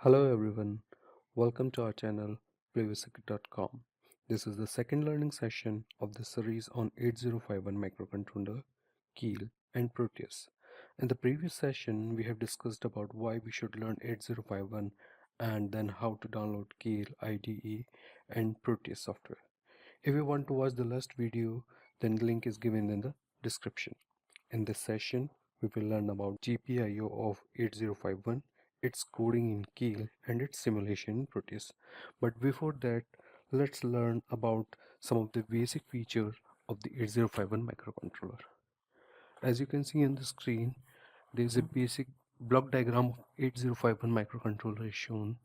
Hello everyone, welcome to our channel playwithcircuit.com. This is the second learning session of the series on 8051 microcontroller, Keel and Proteus. In the previous session, we have discussed about why we should learn 8051 and then how to download Keel, IDE and Proteus software. If you want to watch the last video, then the link is given in the description. In this session, we will learn about GPIO of 8051, its coding in Keel, and its simulation in Proteus. But before that, let's learn about some of the basic features of the 8051 microcontroller. As you can see on the screen, there is a basic block diagram of 8051 microcontroller is shown.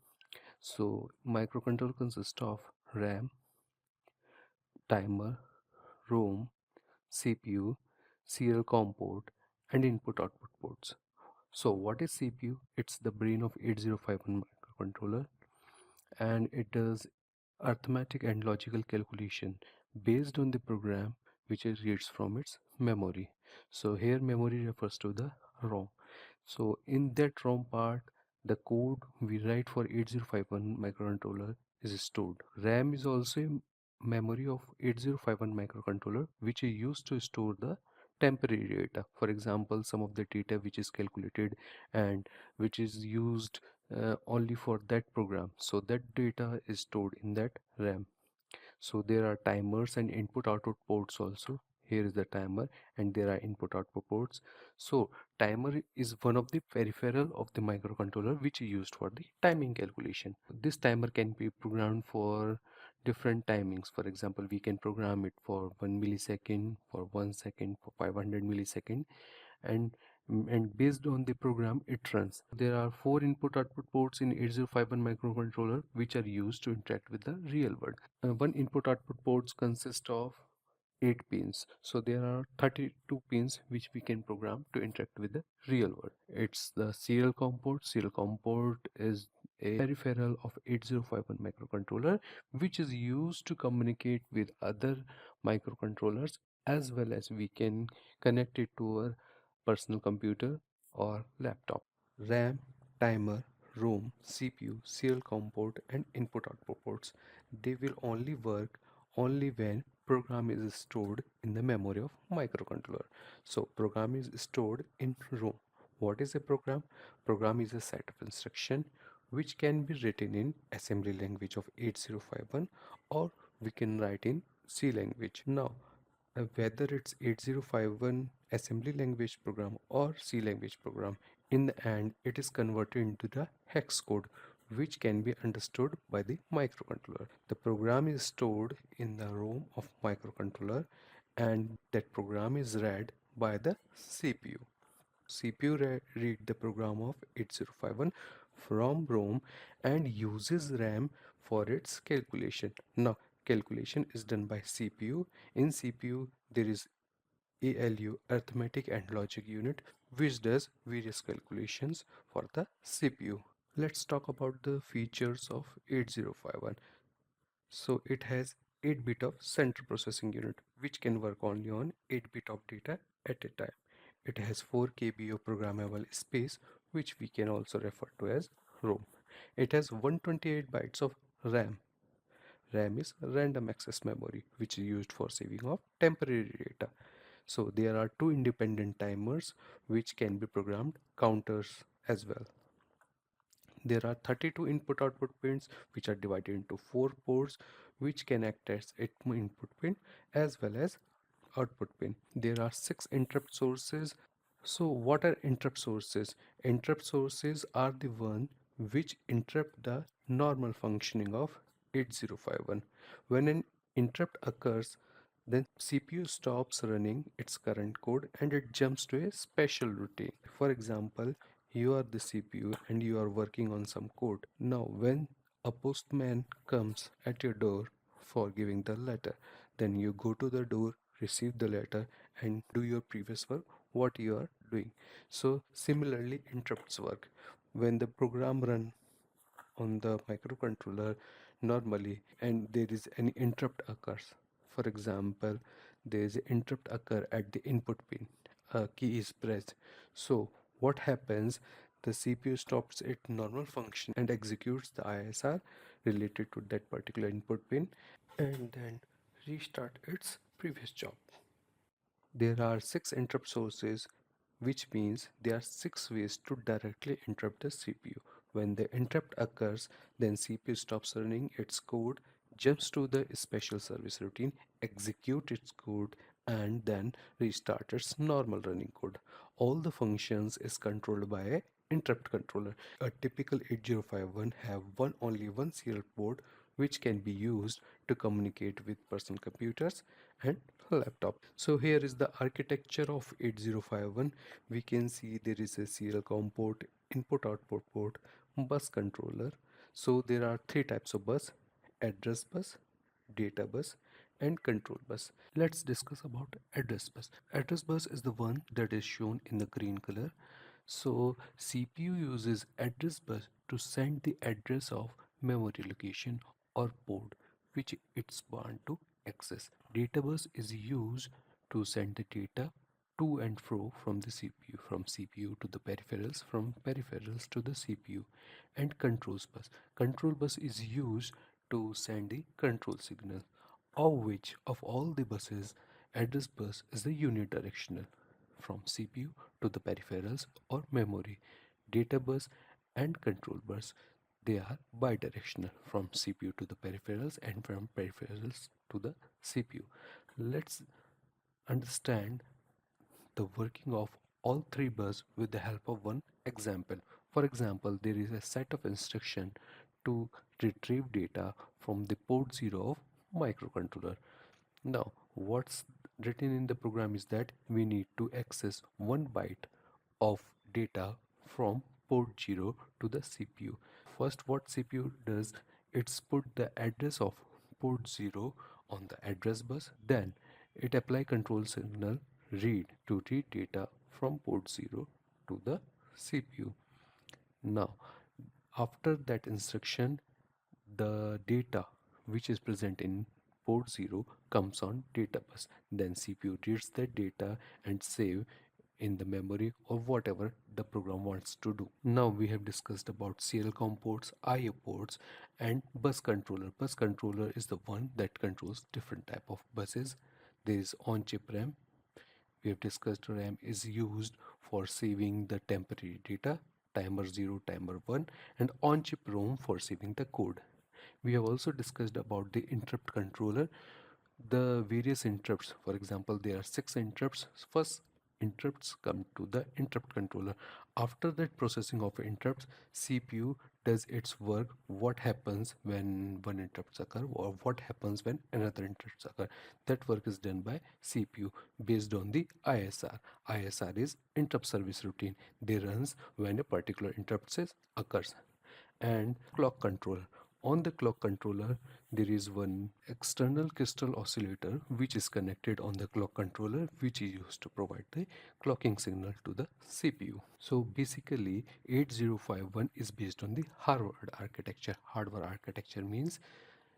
So, microcontroller consists of RAM, timer, ROM, CPU, serial COM port, and input-output ports. So what is CPU? It's the brain of 8051 microcontroller, and it does arithmetic and logical calculation based on the program which it reads from its memory. So here memory refers to the ROM. So in that ROM part, the code we write for 8051 microcontroller is stored. RAM is also a memory of 8051 microcontroller which is used to store the temporary data. For example, some of the data which is calculated and which is used only for that program. So that data is stored in that RAM. So there are timers and input output ports also. Here is the timer and there are input output ports. So timer is one of the peripheral of the microcontroller which is used for the timing calculation. This timer can be programmed for different timings. For example, we can program it for 1 millisecond, for 1 second, for 500 millisecond, and based on the program it runs. There are 4 input output ports in 8051 microcontroller which are used to interact with the real world. One input output ports consist of 8 pins, so there are 32 pins which we can program to interact with the real world. It's the serial COM port. Serial COM port is a peripheral of 8051 microcontroller which is used to communicate with other microcontrollers, as well as we can connect it to our personal computer or laptop. RAM, timer, ROM, CPU, serial COM port and input output ports. They will only work only when program is stored in the memory of microcontroller. So program is stored in ROM. What is a program? Program is a set of instruction which can be written in assembly language of 8051 or we can write in C language. Now whether it's 8051 assembly language program or C language program, in the end it is converted into the hex code which can be understood by the microcontroller. The program is stored in the ROM of microcontroller and that program is read by the CPU. CPU read the program of 8051 from ROM and uses RAM for its calculation. Now, calculation is done by CPU. In CPU, there is ALU, arithmetic and logic unit, which does various calculations for the CPU. Let's talk about the features of 8051. So it has 8 bit of central processing unit which can work only on 8 bit of data at a time. It has 4 KB of programmable space which we can also refer to as ROM. It has 128 bytes of RAM. RAM is random access memory which is used for saving of temporary data. So there are two independent timers which can be programmed counters as well. There are 32 input output pins which are divided into 4 ports which can act as input pin as well as output pin. There are 6 interrupt sources. So what are interrupt sources? Interrupt sources are the one which interrupt the normal functioning of 8051. When an interrupt occurs, then CPU stops running its current code and it jumps to a special routine. For example, you are the CPU and you are working on some code. Now, when a postman comes at your door for giving the letter, then you go to the door, receive the letter, and do your previous work, what you are doing. So, similarly, interrupts work. When the program run on the microcontroller normally and there is any interrupt occurs, for example there is an interrupt occur at the input pin, a key is pressed, so what happens, The CPU stops its normal function and executes the ISR related to that particular input pin and then restart its previous job. There are 6 interrupt sources, which means there are 6 ways to directly interrupt the CPU. When the interrupt occurs, then CPU stops running its code, jumps to the special service routine, execute its code, and then restart its normal running code. All the functions is controlled by a interrupt controller. A typical 8051 have only one serial port which can be used to communicate with personal computers and laptop. So here is the architecture of 8051. We can see there is a serial COM port, input output port, bus controller. So there are 3 types of bus: address bus, data bus, and control bus. Let's discuss about address bus. Address bus is the one that is shown in the green color. So CPU uses address bus to send the address of memory location or port which it's want to access. Data bus is used to send the data to and fro from the CPU, from CPU to the peripherals, from peripherals to the CPU. And control bus is used to send the control signal, of which of all the buses, address bus is the unidirectional from CPU to the peripherals or memory. Data bus and control bus, they are bidirectional from CPU to the peripherals and from peripherals to the CPU. Let's understand the working of all 3 bus with the help of one example. For example, there is a set of instruction to retrieve data from the port 0 of microcontroller. Now, what's written in the program is that we need to access 1 byte of data from port 0 to the CPU. First, what CPU does, it's put the address of port 0 on the address bus, then it apply control signal read to read data from port 0 to the CPU. Now, after that instruction, the data which is present in port 0 comes on data bus. Then CPU reads that data and save in the memory or whatever the program wants to do. Now we have discussed about serial COM ports, IO ports, and bus controller. Bus controller is the one that controls different type of buses. There is on-chip RAM. We have discussed RAM is used for saving the temporary data, timer 0, timer 1, and on-chip ROM for saving the code. We have also discussed about the interrupt controller, the various interrupts. For example, there are 6 interrupts. First interrupts come to the interrupt controller. After that processing of interrupts, CPU does its work. What happens when one interrupts occur or what happens when another interrupts occur, that work is done by CPU based on the ISR. ISR is interrupt service routine. They runs when a particular interrupt occurs. And clock controller. On the clock controller, there is one external crystal oscillator which is connected on the clock controller, which is used to provide the clocking signal to the CPU. So basically 8051 is based on the hardware architecture. Hardware architecture means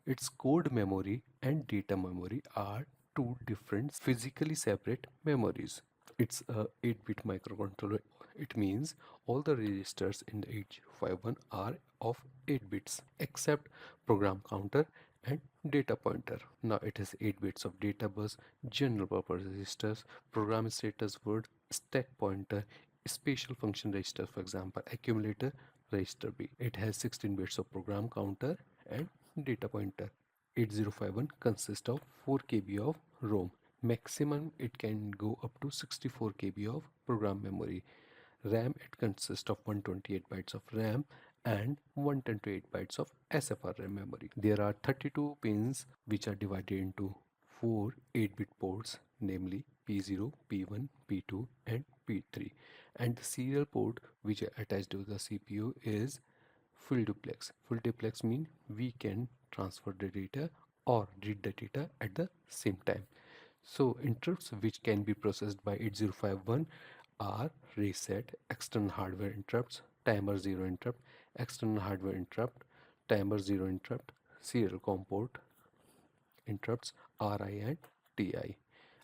its code memory and data memory are 2 different physically separate memories. It's a 8-bit microcontroller. It means all the registers in the 8051 are of 8 bits except program counter and data pointer. Now it has 8 bits of data bus, general purpose registers, program status word, stack pointer, special function register, for example accumulator, register B. It has 16 bits of program counter and data pointer. 8051 consists of 4 KB of ROM. Maximum it can go up to 64 KB of program memory. RAM, it consists of 128 bytes of RAM and 128 bytes of SFR memory. There are 32 pins which are divided into 4 8-bit ports, namely P0, P1, P2 and P3. And the serial port which are attached to the CPU is full duplex. Full duplex means we can transfer the data or read the data at the same time. So interrupts which can be processed by 8051 are reset, external hardware interrupts, timer 0 interrupt, external hardware interrupt, timer 0 interrupt, serial COM port interrupts, RI and TI.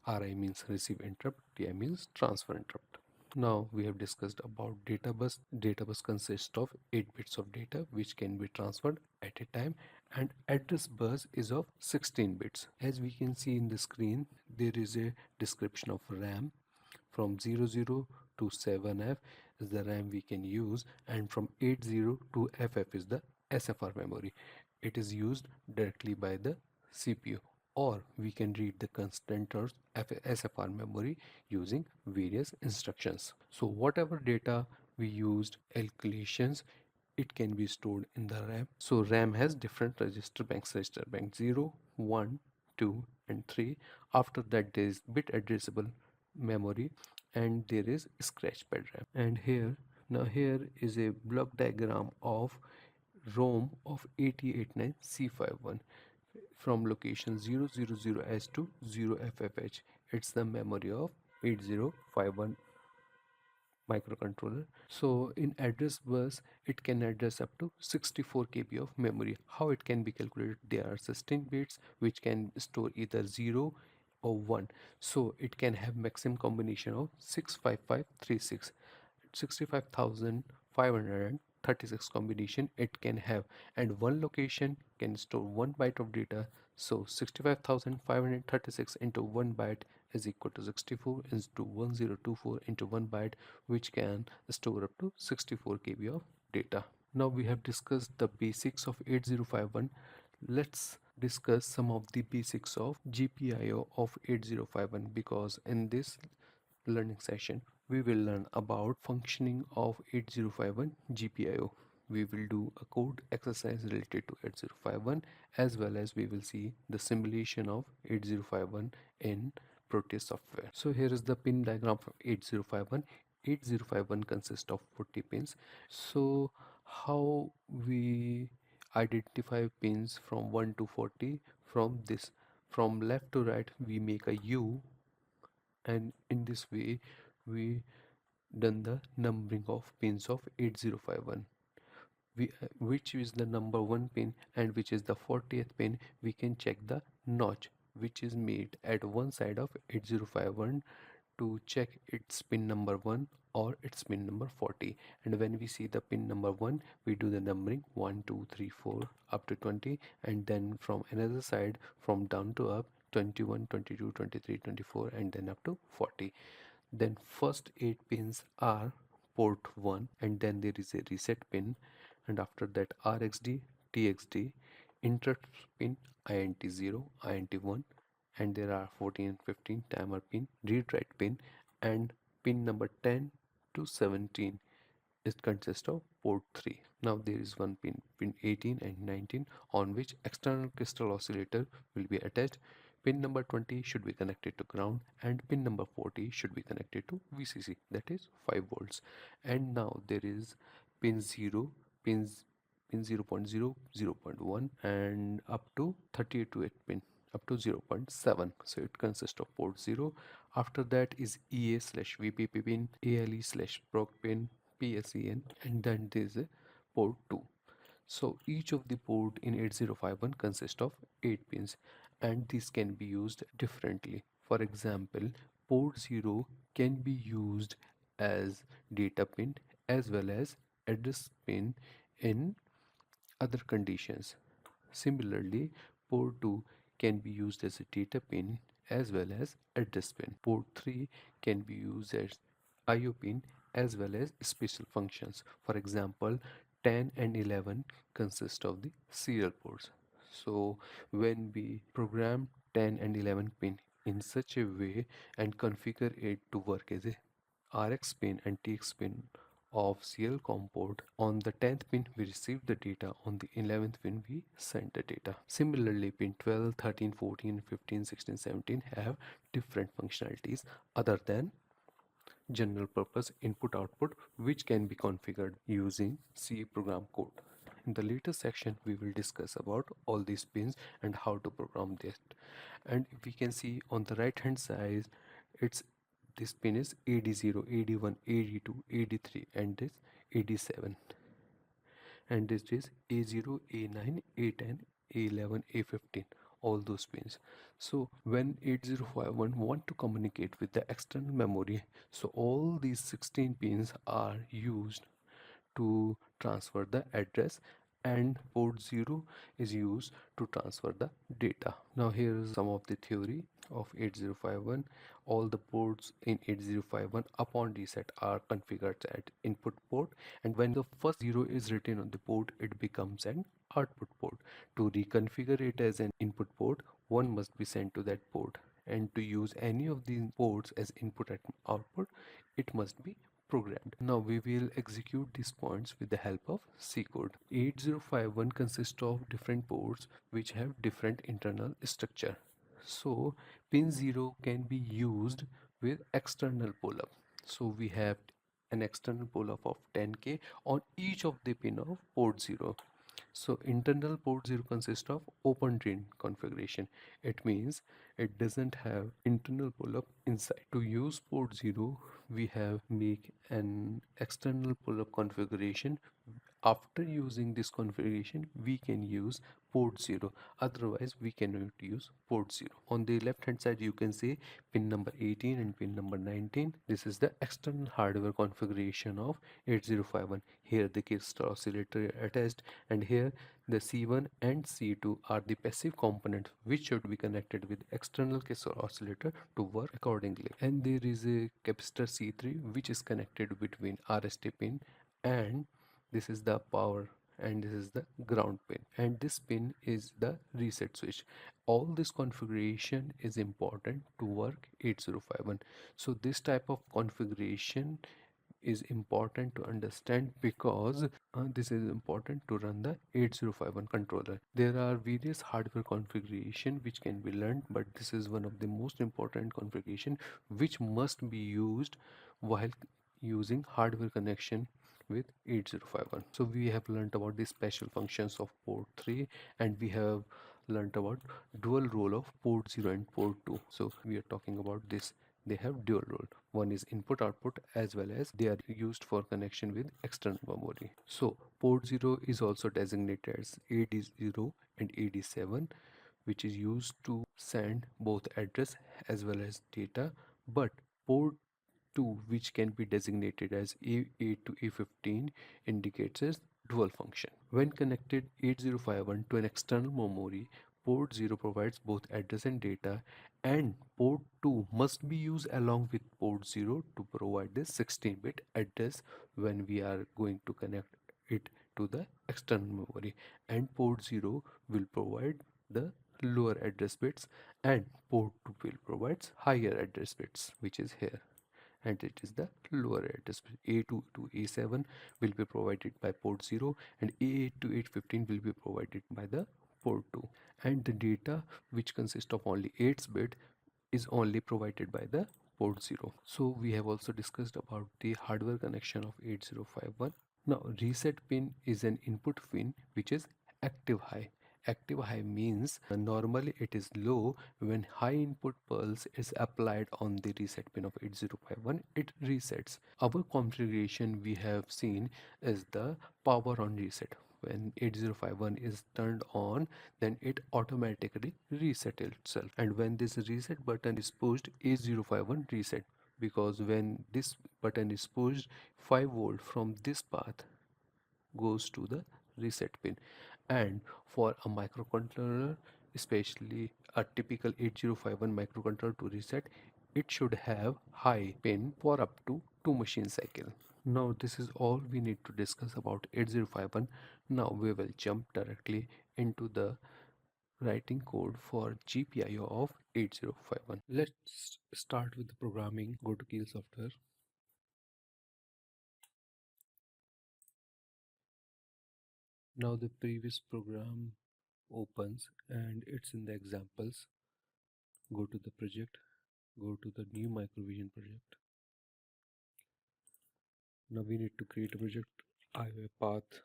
RI means receive interrupt, TI means transfer interrupt. Now we have discussed about data bus. Data bus consists of 8 bits of data which can be transferred at a time, and address bus is of 16 bits. As we can see in the screen, there is a description of RAM. From 00 to 7F is the RAM we can use, and from 80 to FF is the SFR memory. It is used directly by the CPU, or we can read the constantors SFR memory using various instructions. So whatever data we used, calculations, it can be stored in the RAM. So RAM has different register bank 0, 1, 2 and 3. After that there is bit addressable memory, and there is scratchpad RAM. And here is a block diagram of ROM of 8089C51 from location 000S to 0FFH. It's the memory of 8051 microcontroller. So in address bus, it can address up to 64 KB of memory. How it can be calculated? There are 16 bits which can store either 0 or 1. So it can have maximum combination of 65536. 65,536 combination it can have, and one location can store 1 byte of data. So 65,536 into 1 byte is equal to 64 into 1024 into 1 byte, which can store up to 64 KB of data. Now we have discussed the basics of 8051. Let's discuss some of the basics of GPIO of 8051, because in this learning session we will learn about functioning of 8051 GPIO. We will do a code exercise related to 8051, as well as we will see the simulation of 8051 in Proteus software. So here is the pin diagram for 8051. 8051 consists of 40 pins. So how we identify pins from 1 to 40? From this, from left to right we make a U, and in this way we done the numbering of pins of 8051. Which is the number 1 pin and which is the 40th pin, we can check the notch which is made at one side of 8051 to check its pin number 1 or its pin number 40. And when we see the pin number 1, we do the numbering 1 2 3 4 up to 20, and then from another side from down to up 21 22 23 24 and then up to 40. Then first 8 pins are port 1, and then there is a reset pin, and after that RxD, TxD, interrupt pin, INT0, INT1, and there are 14 and 15 timer pin, read write pin, and pin number 10 to 17 it consists of port 3. Now there is one pin 18 and 19, on which external crystal oscillator will be attached. Pin number 20 should be connected to ground, and pin number 40 should be connected to VCC, that is 5 volts. And now there is pin 0, pin 0 0.0, 0 0.1 and up to 38 to 8 pin up to 0.7. So it consists of port 0. After that is EA slash VPP pin, ALE slash proc pin, PSEN, and then there is a port 2. So each of the port in 8051 consists of 8 pins, and these can be used differently. For example, port 0 can be used as data pin as well as address pin in other conditions. Similarly, port 2 can be used as a data pin as well as address pin. Port 3 can be used as IO pin as well as special functions. For example, 10 and 11 consist of the serial ports. So when we program 10 and 11 pin in such a way and configure it to work as a RX pin and TX pin of serial COM port, on the 10th pin we receive the data, on the 11th pin we send the data. Similarly, pin 12, 13, 14, 15, 16, 17 have different functionalities other than general purpose input output, which can be configured using C program code. In the later section we will discuss about all these pins and how to program this. And we can see on the right hand side, it's this pin is AD0, AD1, AD2, AD3 and this AD7, and this is A0, A9, A10, A11, A15. all those pins. So when 8051 want to communicate with the external memory, so all these 16 pins are used to transfer the address, and port 0 is used to transfer the data. Now here is some of the theory of 8051. All the ports in 8051 upon reset are configured at input port, and when the first 0 is written on the port, it becomes an output port. To reconfigure it as an input port, one must be sent to that port, and to use any of these ports as input and output, it must be programmed. Now we will execute these points with the help of C code. 8051 consists of different ports which have different internal structure. So pin 0 can be used with external pull-up. So we have an external pull-up of 10K on each of the pin of port 0. So internal port 0 consists of open drain configuration. It means it doesn't have internal pull-up inside. To use port 0, we have make an external pull-up configuration. After using this configuration, we can use port 0. Otherwise, we cannot use port 0. On the left hand side, you can see pin number 18 and pin number 19. This is the external hardware configuration of 8051. Here the crystal oscillator attached, and here the C1 and C2 are the passive components which should be connected with external crystal oscillator to work accordingly. And there is a capacitor C3 which is connected between RST pin, and this is the power, and this is the ground pin, and this pin is the reset switch. All this configuration is important to work 8051. So this type of configuration is important to understand because this is important to run the 8051 controller. There are various hardware configuration which can be learned, but this is one of the most important configuration which must be used while using hardware connection with 8051. So we have learned about the special functions of port 3, and we have learned about dual role of port 0 and port 2. So we are talking about this. They have dual role. One is input output, as well as they are used for connection with external memory. So port 0 is also designated as AD0 and AD7, which is used to send both address as well as data. But port 2, which can be designated as A8 to A15, indicates as dual function. When connected 8051 to an external memory, port 0 provides both address and data, and port 2 must be used along with port 0 to provide this 16-bit address when we are going to connect it to the external memory, and port 0 will provide the lower address bits, and port 2 will provide higher address bits, which is here, and it is the lower address. A2 to A7 will be provided by port 0, and A8 to 815 will be provided by the port 2, and the data, which consists of only 8 bit, is only provided by the port 0. So we have also discussed about the hardware connection of 8051. Now reset pin is an input pin which is active high. Active high means normally it is low. When high input pulse is applied on the reset pin of 8051, it resets. Our configuration we have seen is the power on reset. When 8051 is turned on, then it automatically reset itself, and when this reset button is pushed, 8051 reset, because when this button is pushed, 5 volt from this path goes to the reset pin. And for a microcontroller, especially a typical 8051 microcontroller, to reset, it should have high pin for up to 2 machine cycle. Now this is all we need to discuss about 8051. Now we will jump directly into the writing code for GPIO of 8051. Let's start with the programming. Go to Keel Software. Now the previous program opens and it's in the examples. Go to the project, go to the new microvision project. Now we need to create a project. I have a path.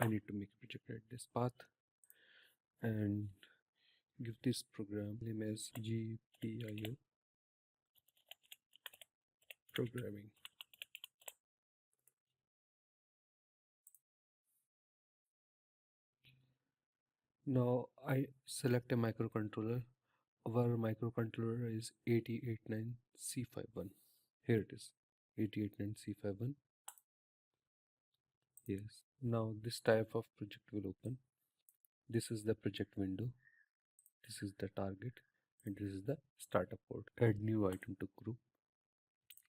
I need to make a project at this path and give this program name as GPIO programming. Now I select a microcontroller. Our microcontroller is 8089C51. Here it is, 8089C51. Yes. Now this type of project will open. This is the project window. This is the target, and this is the startup port. Add new item to group.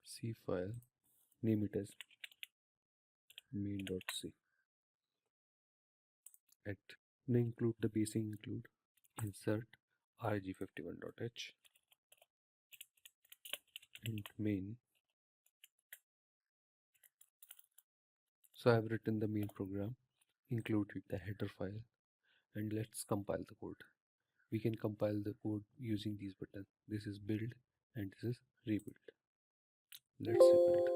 C file. Name it as main.c. Add. Now include the basic include. Insert rg51.h and main. So I have written the main program, included the header file, and let's compile the code. We can compile the code using these buttons. This is build and this is rebuild. Let's rebuild.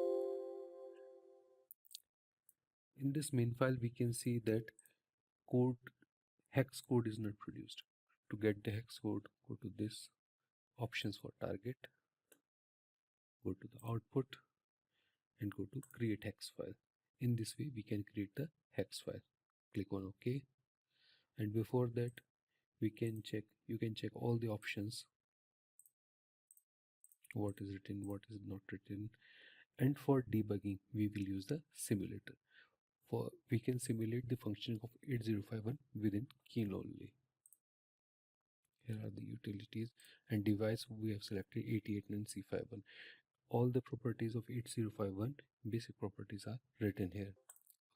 In this main file, we can see that code hex code is not produced. To get the hex code, go to this options for target, go to the output, and go to create hex file. In this way, we can create the hex file. Click on OK, and before that, we can check. You can check all the options. What is written, what is not written, and for debugging, we will use the simulator. For we can simulate the function of 8051 within Keen only. Here are the utilities and device. We have selected 8089C51. All the properties of 8051 basic properties are written here.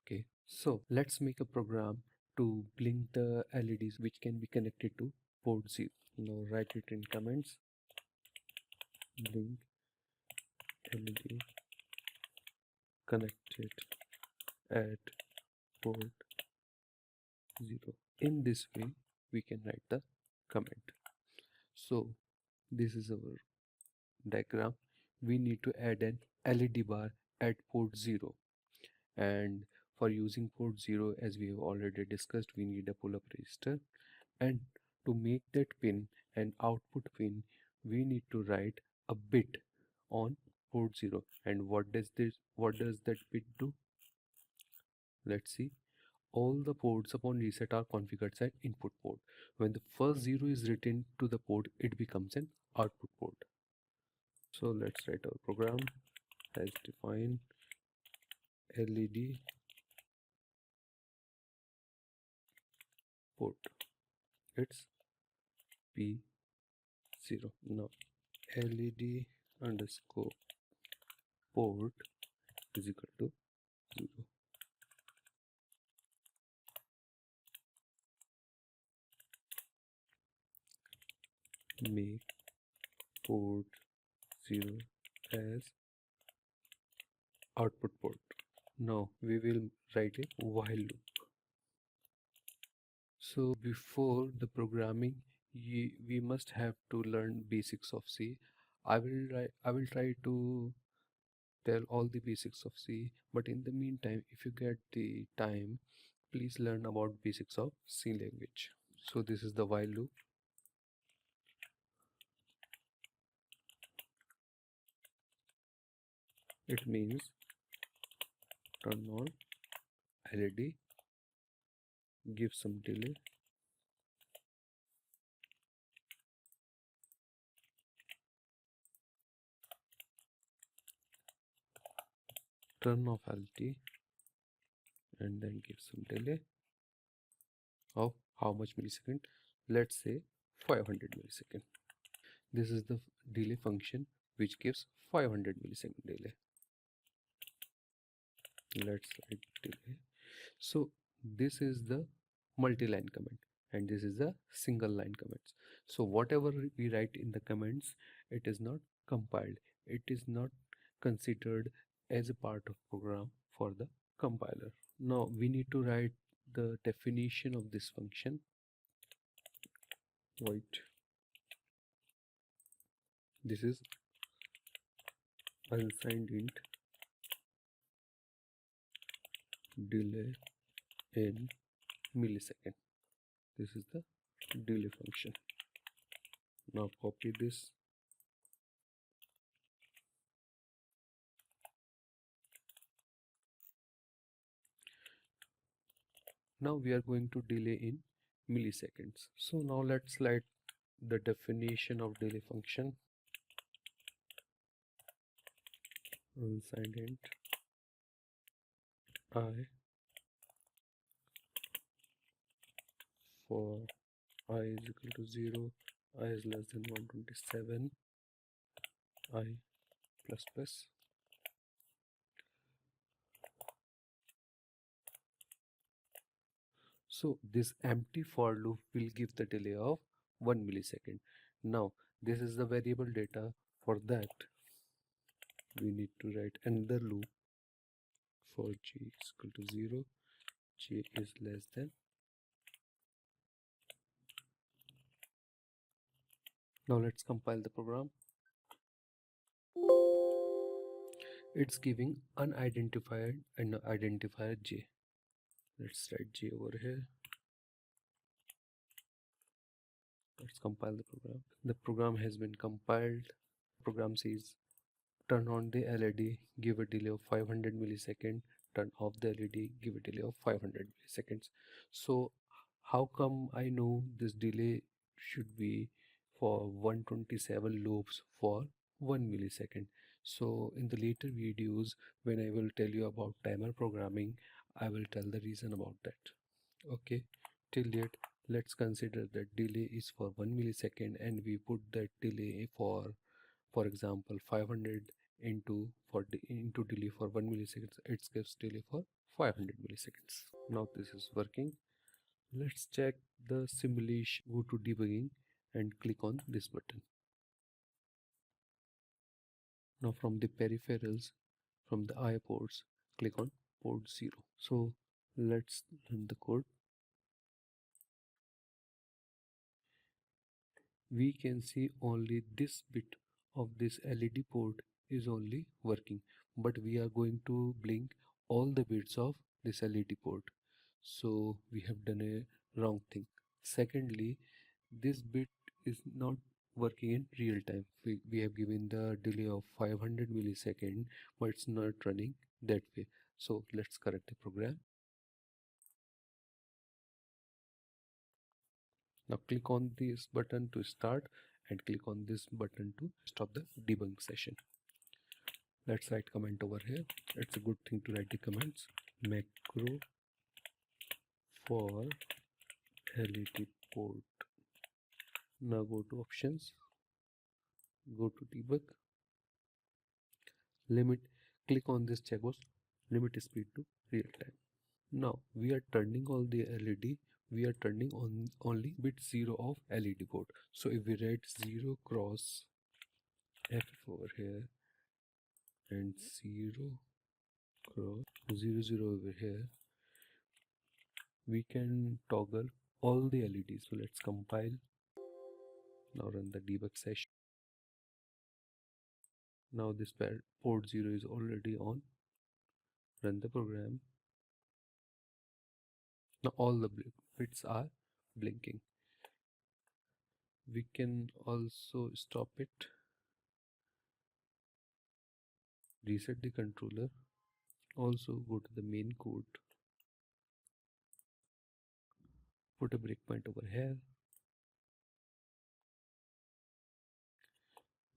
Okay, so let's make a program to blink the LEDs which can be connected to port 0. Now write it in comments. Blink LED connected at port 0. In this way we can write the comment. So this is our diagram. We need to add an LED bar at port 0, and for using port 0, as we have already discussed, we need a pull-up resistor, and to make that pin an output pin, we need to write a bit on port 0. And what does that bit do? Let's see. All the ports upon reset are configured as input port. When the first 0 is written to the port, it becomes an output port. So let's write our program as define LED port. It's P0. Now LED underscore port is equal to 0. Make port 0 as output port. Now we will write a while loop. So before the programming, we must have to learn basics of C. I will try to tell all the basics of C, but in the meantime, if you get the time, please learn about basics of C language. So this is the while loop. It means turn on LED, give some delay, turn off LED, and then give some delay of how much millisecond? Let's say 500 millisecond. This is the delay function which gives 500 millisecond delay. Let's write delay. So this is the multi-line comment, and this is the single line comments. So whatever we write in the comments, it is not compiled. It is not considered as a part of program for the compiler. Now we need to write the definition of this function. Void. This is unsigned int delay in millisecond. This is the delay function. Now copy this. Now we are going to delay in milliseconds. So now let's write the definition of delay function. Unsigned int I for I is equal to 0, I is less than 127, I plus plus. So this empty for loop will give the delay of 1 millisecond. Now this is the variable data. For that we need to write another loop for j is equal to 0, j is less than. Now let's compile the program. It's giving unidentified and identifier j. Let's write j over here. Let's compile the program. The program has been compiled. Program says turn on the LED, give a delay of 500 milliseconds, turn off the LED, give a delay of 500 milliseconds. So how come I know this delay should be for 127 loops for 1 millisecond? So in the later videos, when I will tell you about timer programming, I will tell the reason about that. Okay, till yet let's consider that delay is for 1 millisecond and we put that delay for example 500 into delay for 1 millisecond, it gives delay for 500 milliseconds. Now this is working. Let's check the simulation. Go to debugging and click on this button. Now from the peripherals, from the I ports, click on port 0. So let's run the code. We can see only this bit of this LED port is only working, but we are going to blink all the bits of this LED port. So we have done a wrong thing. Secondly, this bit is not working in real time. We have given the delay of 500 millisecond, but it's not running that way. So let's correct the program. Now click on this button to start and click on this button to stop the debug session. Let's write comment over here. It's a good thing to write the comments. Macro for LED port. Now go to options, go to debug, limit, click on this checkbox, limit speed to real time. Now we are turning all the LED, we are turning on only bit 0 of LED port. So if we write 0 cross F over here and 0 cross 0 over here, we can toggle all the LEDs. So let's compile. Now run the debug session. Now this port 0 is already on. Run the program. Now all the bits are blinking. We can also stop it, reset the controller, also go to the main code, put a breakpoint over here.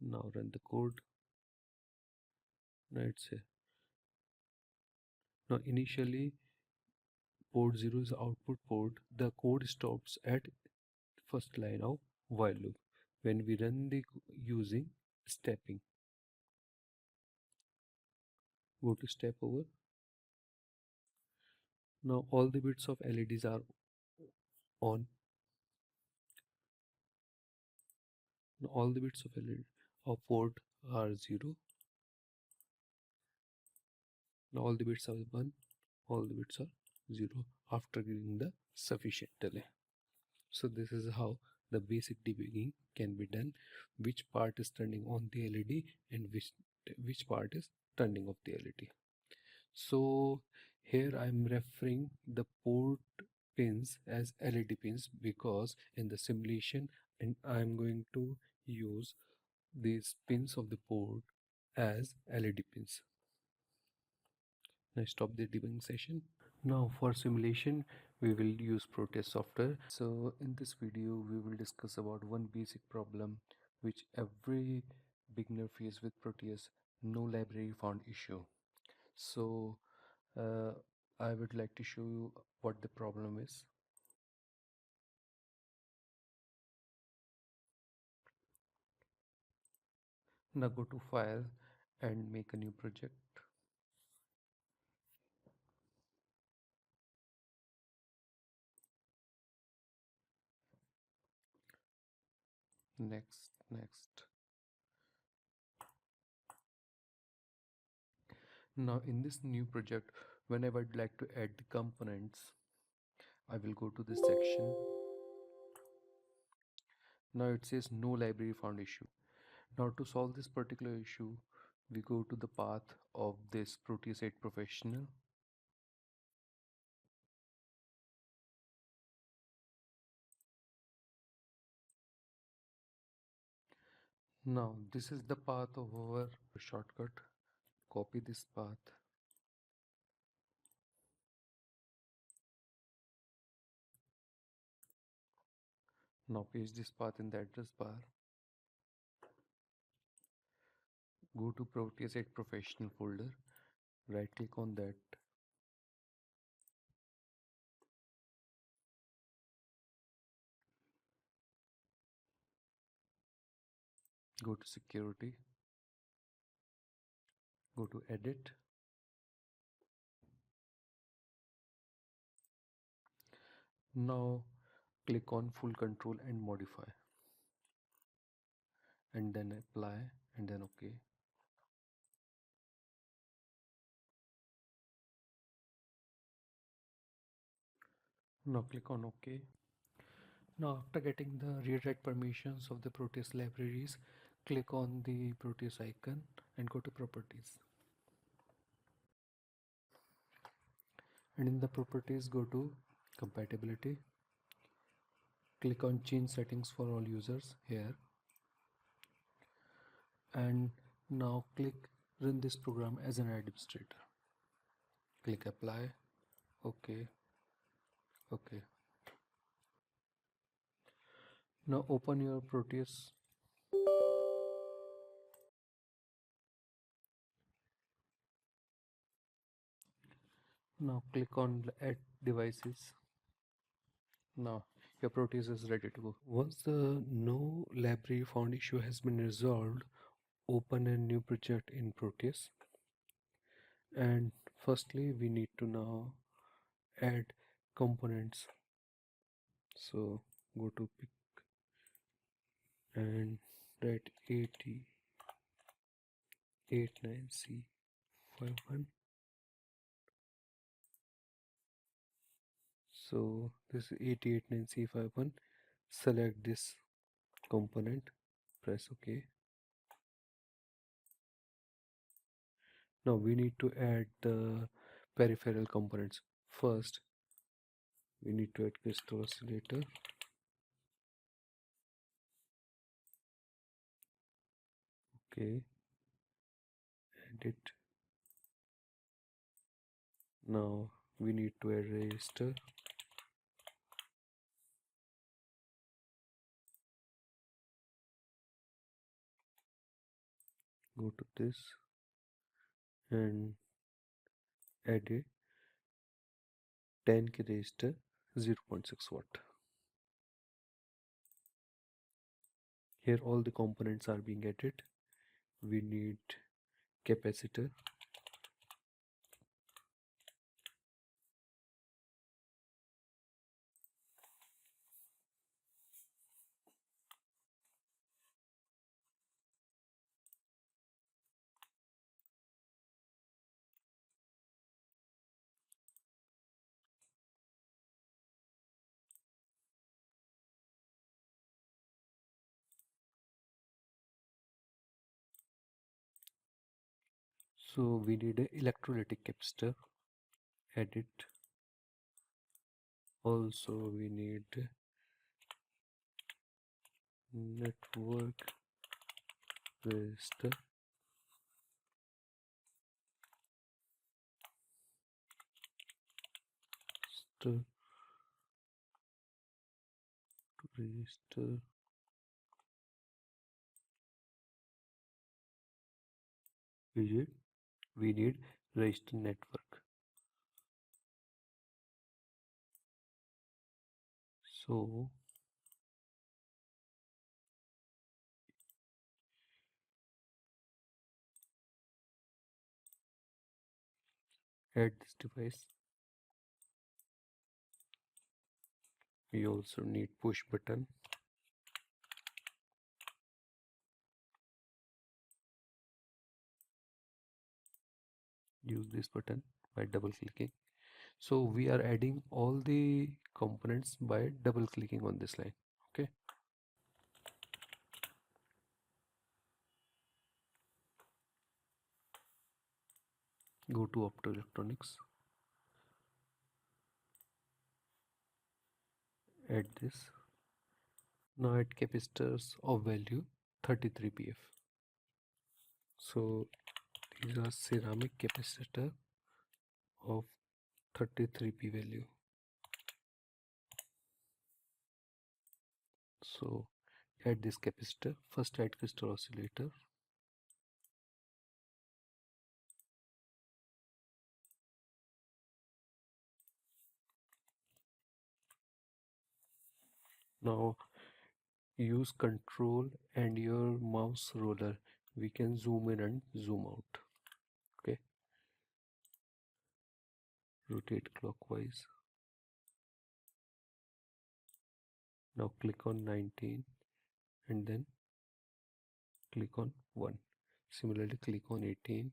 Now run the code. Now it's here. Now initially port 0 is output port. The code stops at first line of while loop. When we run the using stepping, go to step over. Now all the bits of LEDs are on. Now all the bits of LED of port are 0. Now all the bits are 1. All the bits are 0 after giving the sufficient delay. So this is how the basic debugging can be done. Which part is turning on the LED and which part is turning off the LED. So here I am referring the port pins as LED pins because in the simulation and I am going to use these pins of the port as LED pins. Now stop the debugging session. Now for simulation we will use Proteus software. So in this video we will discuss about one basic problem which every beginner faces with Proteus: no library found issue. So uh, I would like to show you what the problem is. Now go to file and make a new project. Next. Now in this new project, whenever I'd like to add the components, I will go to this section. Now it says no library found issue. Now to solve this particular issue, we go to the path of this Proteus 8 Professional. Now this is the path of our shortcut. Copy this path. Now paste this path in the address bar. Go to Proteus 8 Professional folder. Right click on that. Go to security. Go to edit. Now click on full control and modify, and then apply, and then OK. Now click on OK. Now after getting the read-write permissions of the Proteus libraries, click on the Proteus icon and go to properties. And in the properties, go to compatibility. Click on change settings for all users here. And now click run this program as an administrator. Click apply. OK. OK. Now open your Proteus. Now click on add devices. Now your Proteus is ready to go. Once the no library found issue has been resolved, open a new project in Proteus. And firstly we need to now add components. So go to pick and write 8089C51. So this is 8089C51. Select this component, press OK. Now we need to add the peripheral components. First we need to add crystal oscillator. Okay, edit. Now we need to add resistor. Go to this and add a 10k resistor 0.6 watt. Here all the components are being added. We need capacitor, so we need a electrolytic capacitor, edit. Also we need network resistor, register widget, we need register network. So add this device. We also need push button. Use this button by double clicking. So we are adding all the components by double clicking on this line. Okay. Go to optoelectronics. Add this. Now add capacitors of value 33 pf. So these are ceramic capacitor of 33 p value. So add this capacitor. First add crystal oscillator. Now use control and your mouse roller. We can zoom in and zoom out. Okay. Rotate clockwise. Now click on 19 and then click on 1. Similarly click on 18,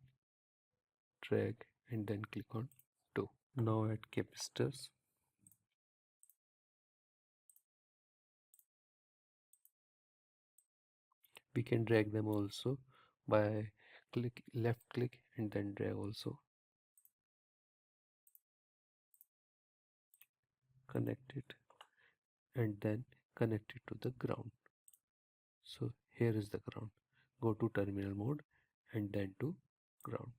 drag and then click on 2. Now add capacitors. We can drag them also by left click and then drag also. Connect it and then connect it to the ground. So here is the ground. Go to terminal mode and then to ground.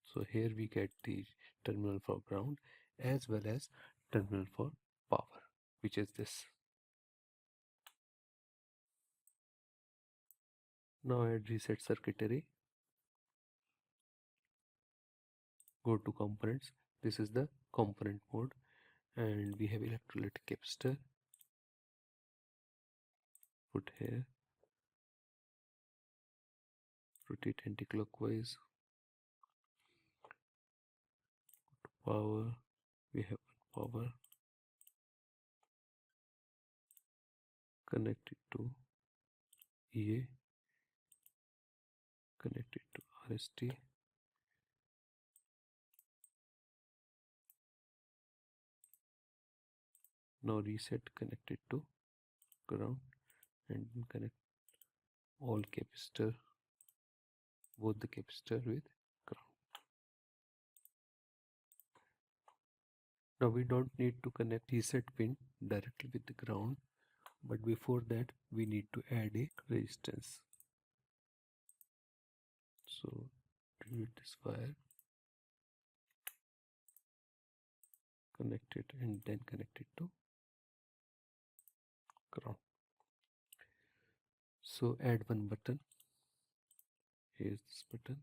So here we get the terminal for ground as well as terminal for power, which is this. Now add reset circuitry. Go to components. This is the component mode and we have electrolytic capacitor. Put here. Rotate anti-clockwise. Power. We have power. Connect it to EA. Connect it to RST. Now reset, connect it to ground and connect all capacitor, both the capacitor with ground. Now we don't need to connect reset pin directly with the ground, but before that we need to add a resistance. So delete this wire, connect it and then connect it to ground. So add one button. Here's this button.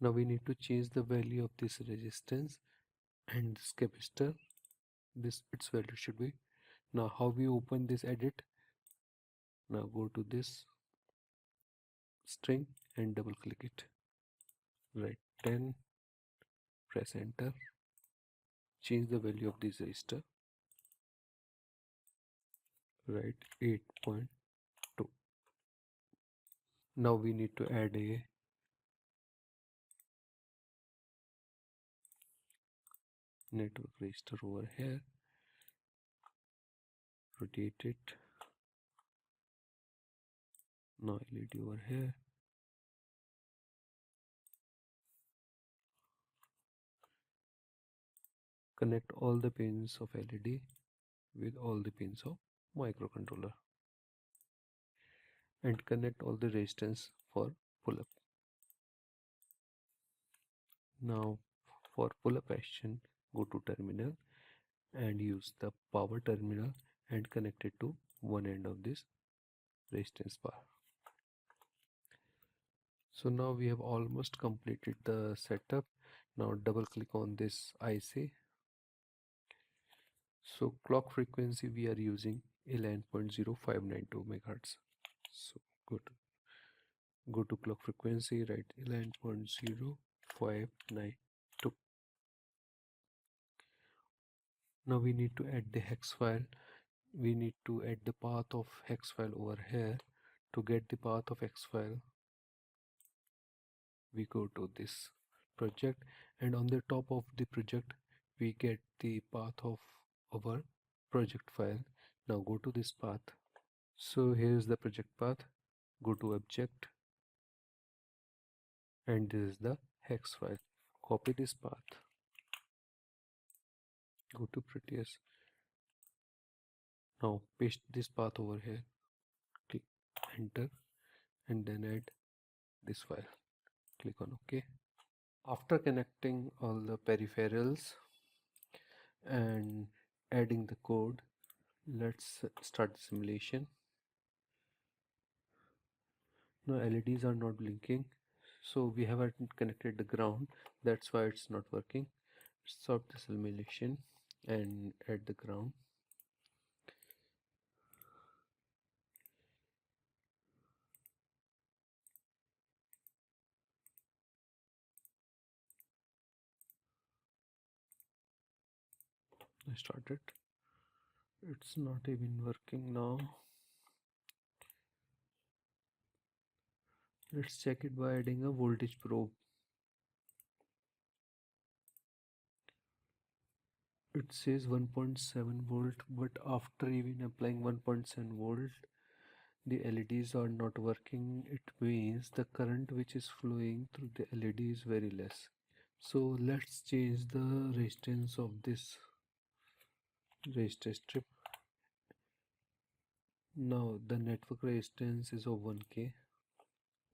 Now we need to change the value of this resistance and this capacitor. This its value should be. Now how we open this edit? Now go to this string and double click it. Write 10, press enter. Change the value of this resistor. Write 8.2. Now we need to add a network resistor over here. Rotate it. Now LED over here. Connect all the pins of LED with all the pins of microcontroller and connect all the resistance for pull-up. Now for pull-up action, go to terminal and use the power terminal and connect it to one end of this resistance bar. So now we have almost completed the setup. Now double click on this IC. So clock frequency we are using 11.0592 megahertz. So go to clock frequency, write 11.0592. Now we need to add the hex file. We need to add the path of hex file over here. To get the path of hex file, we go to this project, and on the top of the project we get the path of our project file. Now go to this path. So here is the project path. Go to object, and this is the hex file. Copy this path, go to Proteus. Now paste this path over here, click enter, and then add this file. Click on OK. After connecting all the peripherals and adding the code, let's start the simulation. Now LEDs are not blinking, so we haven't connected the ground, that's why it's not working. Stop the simulation and add the ground. I started. It's not even working now. Let's check it by adding a voltage probe. It says 1.7 volt, but after even applying 1.7 volt, the LEDs are not working. It means the current which is flowing through the LED is very less. So let's change the resistance of this resistor strip. Now the network resistance is of 1K.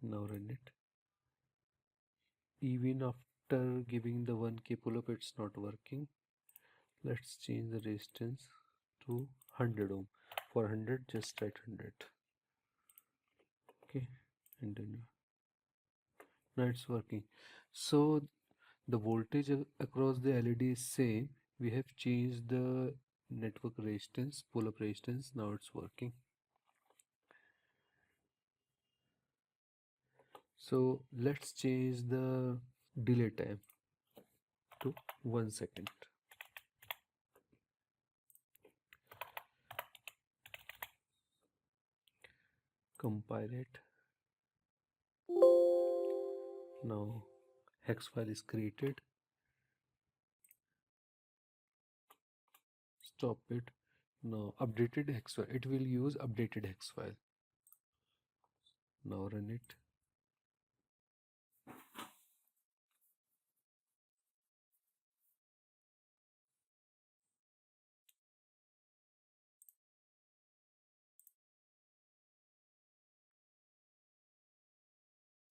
Now run it. Even after giving the 1K pull-up, it's not working. Let's change the resistance to 100 ohm. For 100, just write 100. Okay, and then now it's working. So the voltage across the LED is same. We have changed the network resistance, pull-up resistance. Now it's working. So let's change the delay time to 1 second. Compile it. Now hex file is created. Stop it. Now updated hex file. It will use updated hex file. Now run it.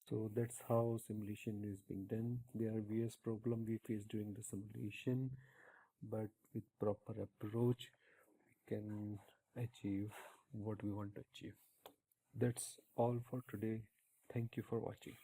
So that's how simulation is being done. There are various problems we face during the simulation, but with proper approach we can achieve what we want to achieve. That's all for today. Thank you for watching.